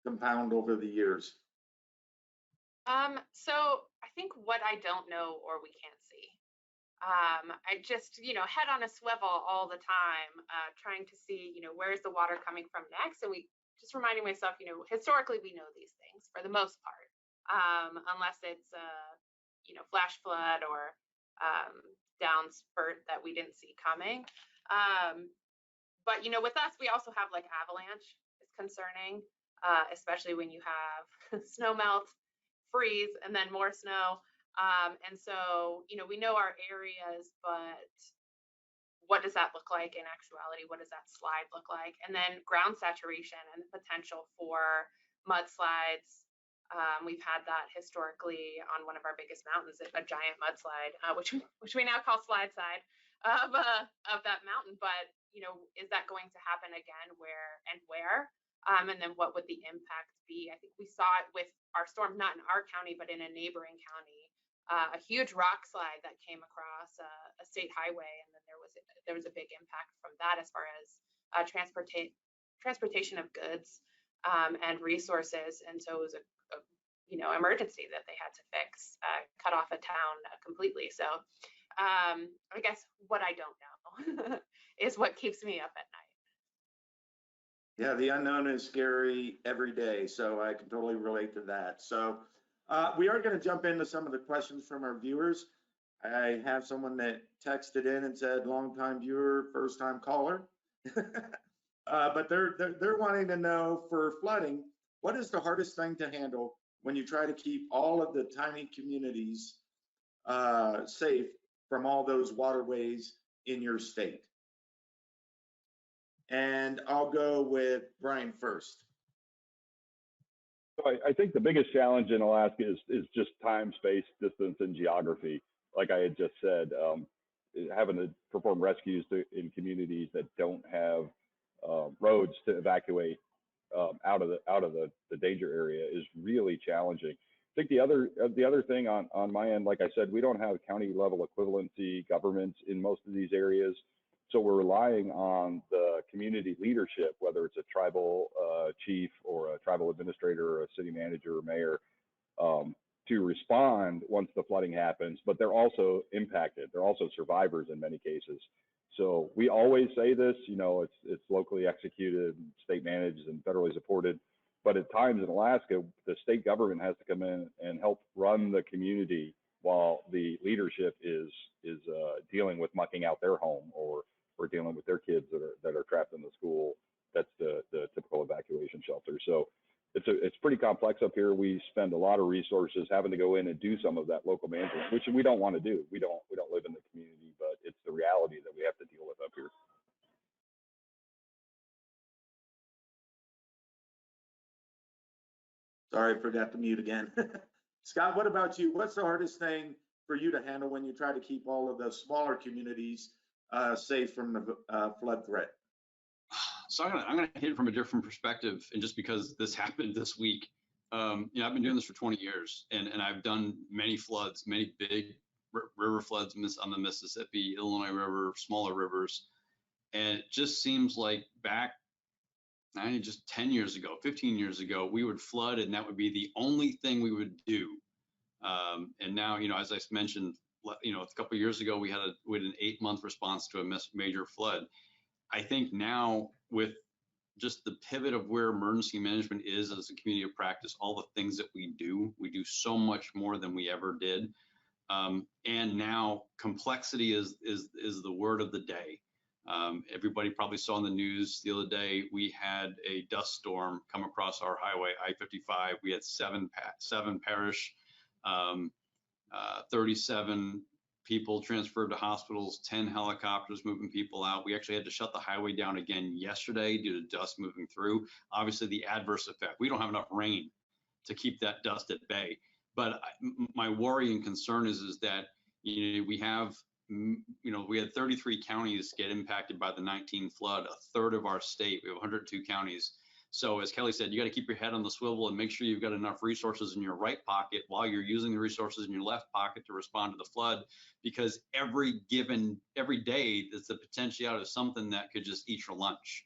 compound over the years? So I think what I don't know or we can't see. I just, you know, head on a swivel all the time, trying to see, you know, where's the water coming from next? And just reminding myself, you know, historically we know these things for the most part, unless it's, you know, flash flood or down spurt that we didn't see coming. But, you know, with us, we also have like avalanche is concerning, especially when you have snow melt, freeze, and then more snow. And so, you know, we know our areas, but what does that look like in actuality? What does that slide look like? And then ground saturation and the potential for mudslides. We've had that historically on one of our biggest mountains, a giant mudslide, which we now call slide side of that mountain. But, you know, is that going to happen again? Where? And then what would the impact be? I think we saw it with our storm, not in our county, but in a neighboring county a huge rock slide that came across a state highway, and then there was a big impact from that as far as transportation of goods and resources, and so it was a emergency that they had to fix, cut off a town completely. So I guess what I don't know is what keeps me up at night. Yeah, the unknown is scary every day, so I can totally relate to that. So we are going to jump into some of the questions from our viewers. I have someone that texted in and said, long-time viewer, first-time caller. But they're wanting to know, for flooding, what is the hardest thing to handle when you try to keep all of the tiny communities safe from all those waterways in your state? And I'll go with Brian first. So I think the biggest challenge in Alaska is just time, space, distance, and geography. Like I had just said, having to perform rescues in communities that don't have roads to evacuate out of the danger area is really challenging. I think the other thing on my end, like I said, we don't have county level equivalency governments in most of these areas. So we're relying on the community leadership, whether it's a tribal chief or a tribal administrator or a city manager or mayor, to respond once the flooding happens. But they're also impacted. They're also survivors in many cases. So we always say this, it's locally executed, state managed, and federally supported. But at times in Alaska, the state government has to come in and help run the community while the leadership is dealing with mucking out their home or dealing with their kids that are trapped in the school. That's the typical evacuation shelter. So it's pretty complex up here. We spend a lot of resources having to go in and do some of that local management, which we don't want to do. We don't live in the community, but it's the reality that we have to deal with up here. Sorry, I forgot to mute again. Scott, what about you? What's the hardest thing for you to handle when you try to keep all of the smaller communities safe from the flood threat? So I'm gonna hit it from a different perspective, and just because this happened this week, I've been doing this for 20 years, and I've done many floods, many big river floods on the Mississippi, Illinois River, smaller rivers, and it just seems like back just 10 years ago, 15 years ago, we would flood, and that would be the only thing we would do. And now, as I mentioned, a couple of years ago, we had an 8-month response to a major flood. I think now, with just the pivot of where emergency management is as a community of practice, all the things that we do so much more than we ever did. And now complexity is the word of the day. Everybody probably saw in the news the other day, we had a dust storm come across our highway, I-55. We had seven perish, 37 people transferred to hospitals, 10 helicopters moving people out. We actually had to shut the highway down again yesterday due to dust moving through. Obviously, the adverse effect, we don't have enough rain to keep that dust at bay. But my worry and concern is that we had 33 counties get impacted by the 19 flood, a third of our state. We have 102 counties. So as Kelly said, you got to keep your head on the swivel and make sure you've got enough resources in your right pocket while you're using the resources in your left pocket to respond to the flood, because every day there's the potentiality of something that could just eat your lunch.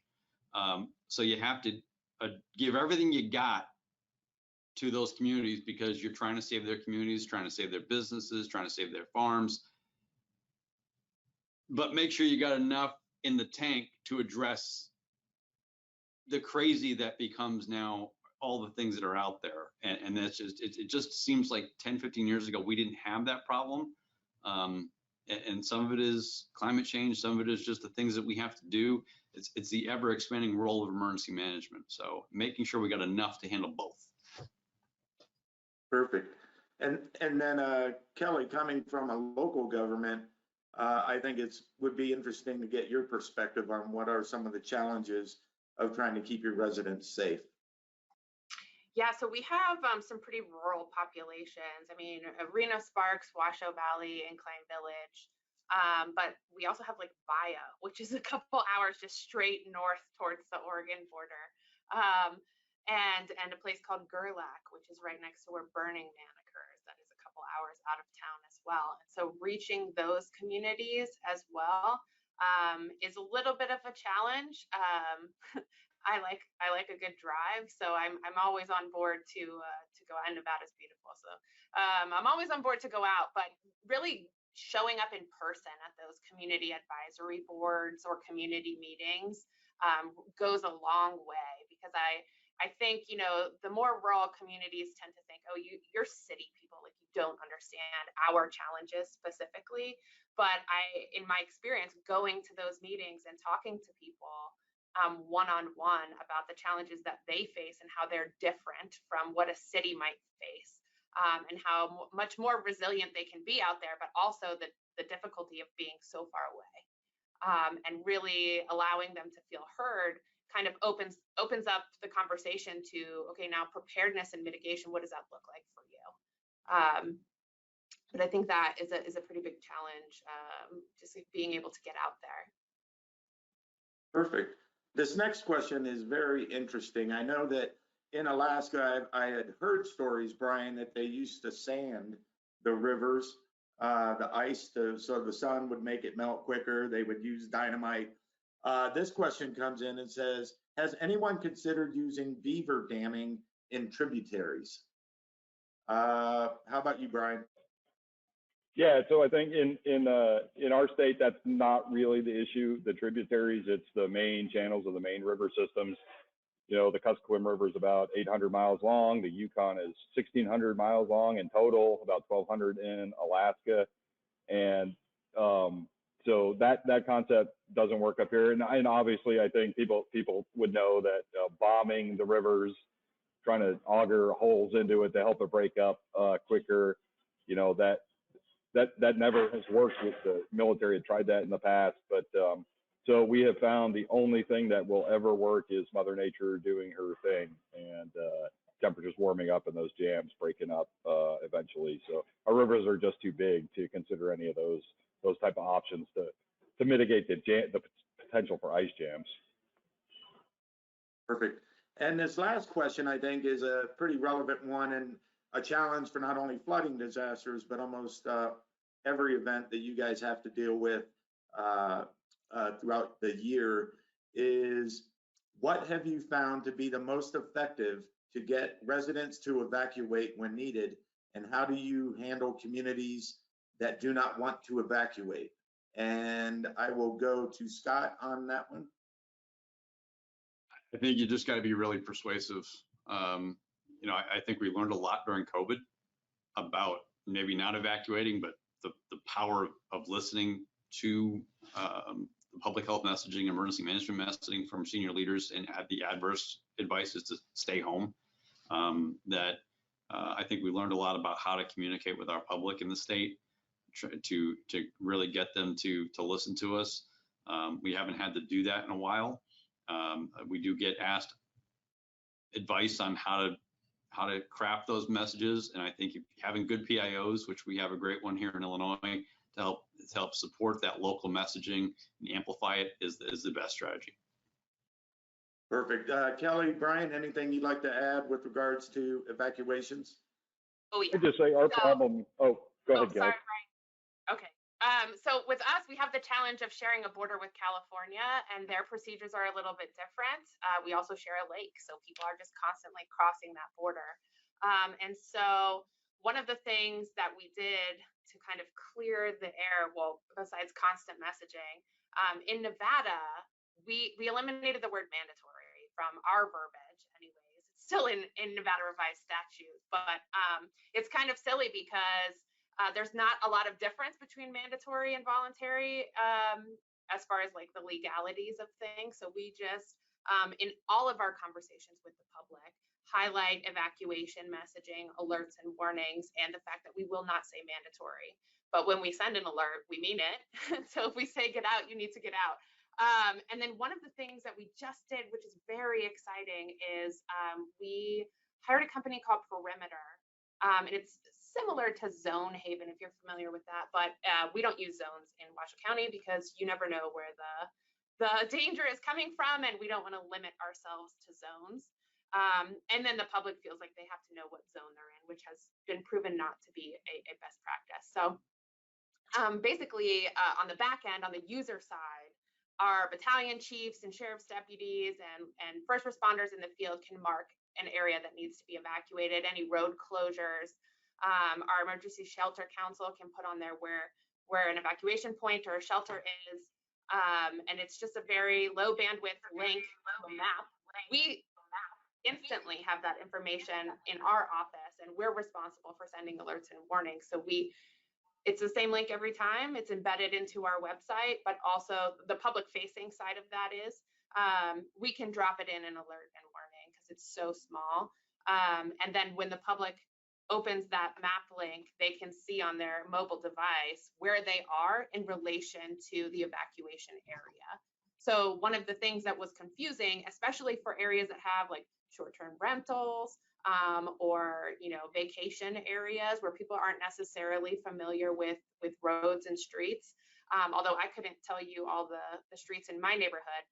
So you have to give everything you got to those communities, because you're trying to save their communities, trying to save their businesses, trying to save their farms. But make sure you got enough in the tank to address the crazy that becomes now all the things that are out there. And that's just, it just seems like 10, 15 years ago, we didn't have that problem. And some of it is climate change. Some of it is just the things that we have to do. It's the ever expanding role of emergency management. So making sure we got enough to handle both. Perfect. And then Kelly, coming from a local government, I think would be interesting to get your perspective on what are some of the challenges of trying to keep your residents safe. Yeah, so we have some pretty rural populations. I mean, Reno, Sparks, Washoe Valley, Incline Village. But we also have like Via, which is a couple hours just straight north towards the Oregon border. And a place called Gerlach, which is right next to where Burning Man occurs. That is a couple couple hours out of town as well. And so reaching those communities as well is a little bit of a challenge. I like a good drive, so I'm always on board to go out. And Nevada's beautiful, so I'm always on board to go out. But really showing up in person at those community advisory boards or community meetings goes a long way, because I think, you know, the more rural communities tend to think, oh, you're city people, like you don't understand our challenges specifically. But in my experience, going to those meetings and talking to people one-on-one about the challenges that they face and how they're different from what a city might face, and how much more resilient they can be out there, but also the difficulty of being so far away, and really allowing them to feel heard kind of opens up the conversation to, okay, now preparedness and mitigation, what does that look like for you? But I think that is a pretty big challenge, just like being able to get out there. Perfect. This next question is very interesting. I know that in Alaska, I had heard stories, Brian, that they used to sand the rivers, the ice, so the sun would make it melt quicker. They would use dynamite. This question comes in and says, has anyone considered using beaver damming in tributaries? How about you, Brian? Yeah, so I think in our state, that's not really the issue. The tributaries, it's the main channels of the main river systems. You know, the Kuskokwim River is about 800 miles long. The Yukon is 1,600 miles long in total, about 1,200 in Alaska. And so that concept doesn't work up here. And obviously, I think people would know that bombing the rivers, trying to auger holes into it to help it break up quicker, you know, that never has worked. With the military had tried that in the past, but so we have found the only thing that will ever work is Mother Nature doing her thing, and temperatures warming up and those jams breaking up eventually. So our rivers are just too big to consider any of those type of options to mitigate the potential for ice jams. Perfect. And this last question, I think, is a pretty relevant one and a challenge for not only flooding disasters, but almost every event that you guys have to deal with throughout the year, is what have you found to be the most effective to get residents to evacuate when needed? And how do you handle communities that do not want to evacuate? And I will go to Scott on that one. I think you just got to be really persuasive. You know, I think we learned a lot during COVID about maybe not evacuating, but the power of listening to the public health messaging, emergency management messaging from senior leaders, and the adverse advice is to stay home. I think we learned a lot about how to communicate with our public in the state to really get them to listen to us. We haven't had to do that in a while. We do get asked advice on how to craft those messages, and I think having good PIOs, which we have a great one here in Illinois, to help support that local messaging and amplify it is the best strategy. Perfect. Kelly, Brian, anything you'd like to add with regards to evacuations? Oh yeah. I'd just say our problem. Oh, go ahead, Kelly. Sorry, Brian. Okay. So with us, we have the challenge of sharing a border with California, and their procedures are a little bit different. We also share a lake, so people are just constantly crossing that border. And so one of the things that we did to kind of clear the air, well, besides constant messaging, in Nevada, we eliminated the word mandatory from our verbiage anyways. It's still in Nevada revised statute, but it's kind of silly because there's not a lot of difference between mandatory and voluntary as far as like the legalities of things. So we just, in all of our conversations with the public, highlight evacuation messaging, alerts and warnings, and the fact that we will not say mandatory. But when we send an alert, we mean it. So if we say get out, you need to get out. And then one of the things that we just did, which is very exciting, is we hired a company called Perimeter. And it's similar to Zone Haven, if you're familiar with that, but we don't use zones in Washoe County because you never know where the danger is coming from, and we don't want to limit ourselves to zones. And then the public feels like they have to know what zone they're in, which has been proven not to be a best practice. So basically, on the back end, on the user side, our battalion chiefs and sheriff's deputies and first responders in the field can mark an area that needs to be evacuated, any road closures. Our emergency shelter council can put on there where an evacuation point or a shelter is. And it's just a very low bandwidth link to a map. We instantly have that information in our office, and we're responsible for sending alerts and warnings. So it's the same link every time. It's embedded into our website, but also the public facing side of that is we can drop it in an alert and warning because it's so small. And then when the public opens that map link, they can see on their mobile device where they are in relation to the evacuation area. So one of the things that was confusing, especially for areas that have like short-term rentals or vacation areas where people aren't necessarily familiar with roads and streets, although I couldn't tell you all the streets in my neighborhood,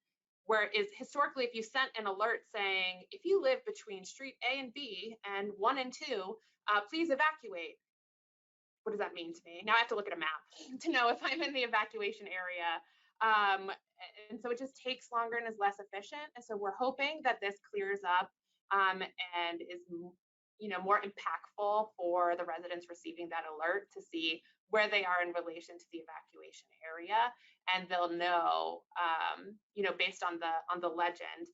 where is historically, if you sent an alert saying, if you live between street A and B and 1 and 2, please evacuate. What does that mean to me? Now I have to look at a map to know if I'm in the evacuation area. And so it just takes longer and is less efficient. And so we're hoping that this clears up and is more impactful for the residents receiving that alert to see where they are in relation to the evacuation area, and they'll know based on the legend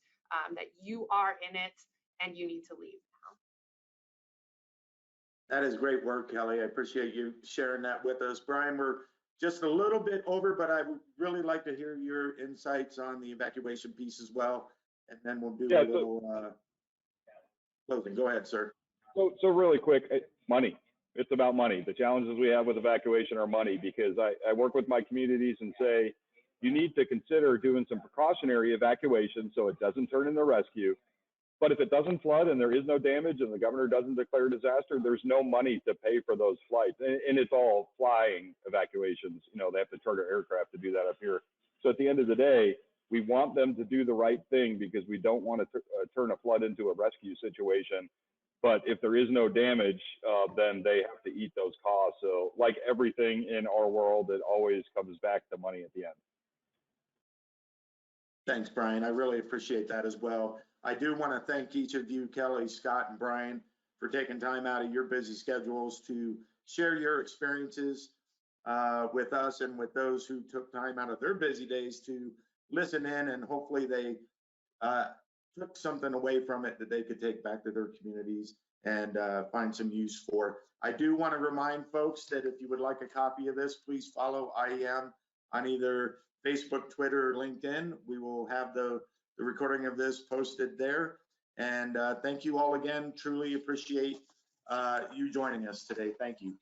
that you are in it and you need to leave now. That is great work, Kelly. I appreciate you sharing that with us. Brian, we're just a little bit over, but I would really like to hear your insights on the evacuation piece as well, and then we'll do a little closing. Go ahead, sir. So really quick, money. It's about money. The challenges we have with evacuation are money, because I work with my communities and say, you need to consider doing some precautionary evacuation so it doesn't turn into rescue. But if it doesn't flood and there is no damage and the governor doesn't declare disaster, there's no money to pay for those flights. And it's all flying evacuations. They have to charter aircraft to do that up here. So at the end of the day, we want them to do the right thing because we don't want to turn a flood into a rescue situation. But if there is no damage, then they have to eat those costs. So like everything in our world, it always comes back to money at the end. Thanks, Brian. I really appreciate that as well. I do want to thank each of you, Kelly, Scott, and Brian, for taking time out of your busy schedules to share your experiences with us and with those who took time out of their busy days to listen in, and hopefully they took something away from it that they could take back to their communities and find some use for. I do want to remind folks that if you would like a copy of this, please follow IEM on either Facebook, Twitter, or LinkedIn. We will have the recording of this posted there. And thank you all again. Truly appreciate you joining us today. Thank you.